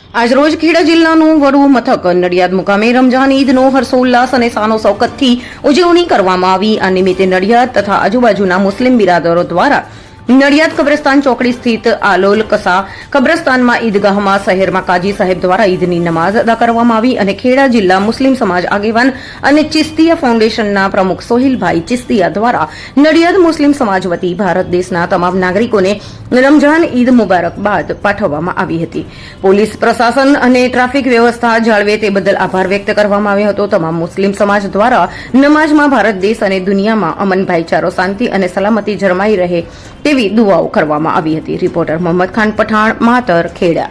આજરોજ ખેડા જિલ્લાનું વડુ મથક નડિયાદ મુકામે રમઝાન ઈદનો હર્ષોલ્લાસ અને શાનો શૌકતથી ઉજવણી કરવામાં આવી। આ નિમિત્તે નડિયાદ તથા આજુબાજુના મુસ્લિમ બિરાદરો દ્વારા નડિયાદ કબ્રસ્તાન ચોકડી સ્થિત આલોલ કસા કબ્રસ્તાનમાં ઈદગાહમાં શહેરમાં કાજી સાહેબ દ્વારા ઈદની નમાઝ અદા કરવામાં આવી અને ખેડા જિલ્લા મુસ્લિમ સમાજ આગેવાન અને ચિસ્તિયા ફાઉન્ડેશનના પ્રમુખ સોહિલભાઈ ચિસ્તિયા દ્વારા નડિયાદ મુસ્લિમ સમાજ વતી ભારત દેશના તમામ નાગરિકોને રમઝાન ઈદ મુબારકબાદ પાઠવવામાં આવી હતી। પોલીસ પ્રશાસન અને ટ્રાફિક વ્યવસ્થા જાળવે તે બદલ આભાર વ્યક્ત કરવામાં આવ્યો હતો। તમામ મુસ્લિમ સમાજ દ્વારા નમાઝમાં ભારત દેશ અને દુનિયામાં અમન, ભાઈચારો, શાંતિ અને સલામતી જળવાઈ રહે તેવી દુઆઓ કરવામાં આવી હતી। રિપોર્ટર મોહમ્મદ ખાન પઠાણ, માતર, ખેડા।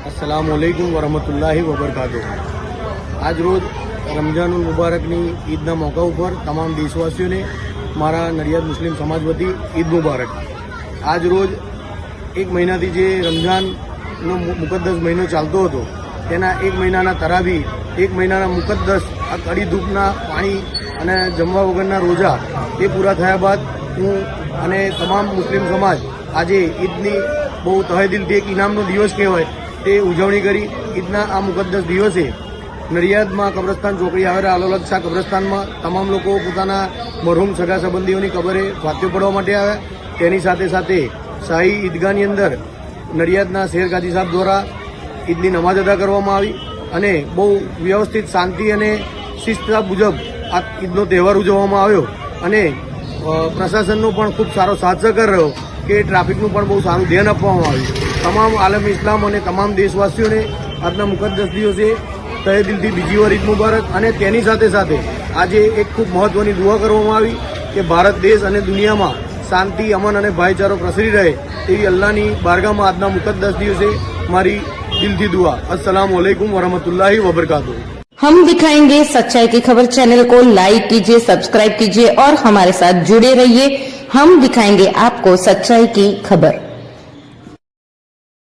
अस्सलामुअलैकुम वरहमतुल्लाहि वबरकातुह। आज रोज रमजानुल मुबारकनी ईदना मौका पर तमाम देशवासीओने मारा नडियाद मुस्लिम समाज वती ईद मुबारक। आज रोज एक महीनाथी जे रमजाननो मुकद्दस महीनो चालतो हतो तेना एक महीनाना तरावी, एक महीनाना मुकद्दस आ कड़ी धूपना पाणी अने जमवा वगरना रोजा ए पूरा थया बाद हूँ अने तमाम मुस्लिम समाज आजे ईदनी बहु तहेदिलथी एक इनामनो दिवस कहेवाय ते उजवणी करी। ईदना आ मुकद्दस दिवसे नडियादमां कब्रस्तान ચોકડી આવેલા આલોલ કસા કબ્રસ્તાનમાં તમામ લોકો પોતાના મરહૂમ સગા સંબંધીઓની કબરે ફાતિહો પડવા માટે આવ્યા। તેની સાથે સાથે શાહી ઈદગાહની અંદર નડિયાદના શેર કાજી સાહેબ દ્વારા ઈદની નમાઝ અદા કરવામાં આવી અને બહુ વ્યવસ્થિત શાંતિ અને શિસ્તતા મુજબ આ ઈદનો તહેવાર ઉજવવામાં આવ્યો અને પ્રશાસનનો પણ ખૂબ સારો સાથ સહકાર રહ્યો કે ટ્રાફિકનું પણ બહુ સારું ધ્યાન આપવામાં આવ્યું। તમામ આલમ ઇસ્લામ અને તમામ દેશવાસીઓને આજના મુકદ્દસ દિવસે તહે દિલથી બીજી વાર ઈદ મુબારક અને તેની સાથે સાથે આજે એક ખૂબ મહત્વની દુઆ કરવામાં આવી કે ભારત દેશ અને દુનિયામાં શાંતિ, અમન અને ભાઈચારો પ્રસરી રહે તેવી અલ્લાહની બારગાહમાં આજના મુકદ્દસ દિવસે મારી દિલથી દુઆ। अस्सलामु अलैकुम वरहमतुल्लाहि वबरकातुह। हम दिखाएंगे सच्चाई की खबर चैनल को लाइक कीजिए, सब्सक्राइब कीजिए और हमारे साथ जुड़े रहिए। हम दिखाएंगे आपको सच्चाई की खबर।